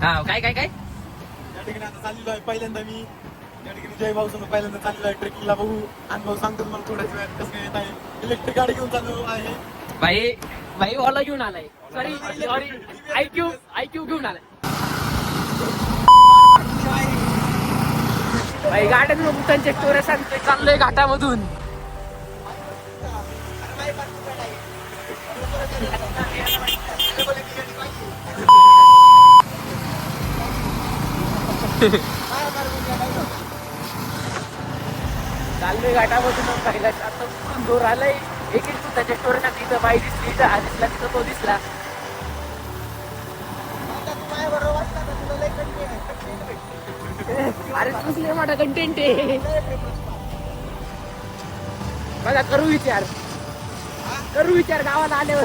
हा काय काय काय या ठिकाणी आता चाललेलो आहे पहिल्यांदा मी या ठिकाणी जय भाऊ समोर पहिल्यांदा चाललेलो आहे ट्रेकिंगला. बघू अनुभव सांगतो तुम्हाला थोड्याच वेळात कसं काय येत आहे. इलेक्ट्रिक गाडी घेऊन चाललो आहे. भाई भाई ओला घेऊन आलाय. सॉरी सॉरी आयक्यू घेऊन आलाय. भाई गाड्यांवर बुटांचे स्टोऱ्या सांगतोय. चाललोय घाटामधून. चाललोय घाटामधून पहिला आता उठून जोर आलाय. एक बुटाच्या स्टोऱ्या सांगते. इथं बाई दिसली, इथं हा दिसला, तिथं तो दिसला. अरे तुझले मोठा कंटेंट आहे. बघा करू विचार गावाला आल्यावर.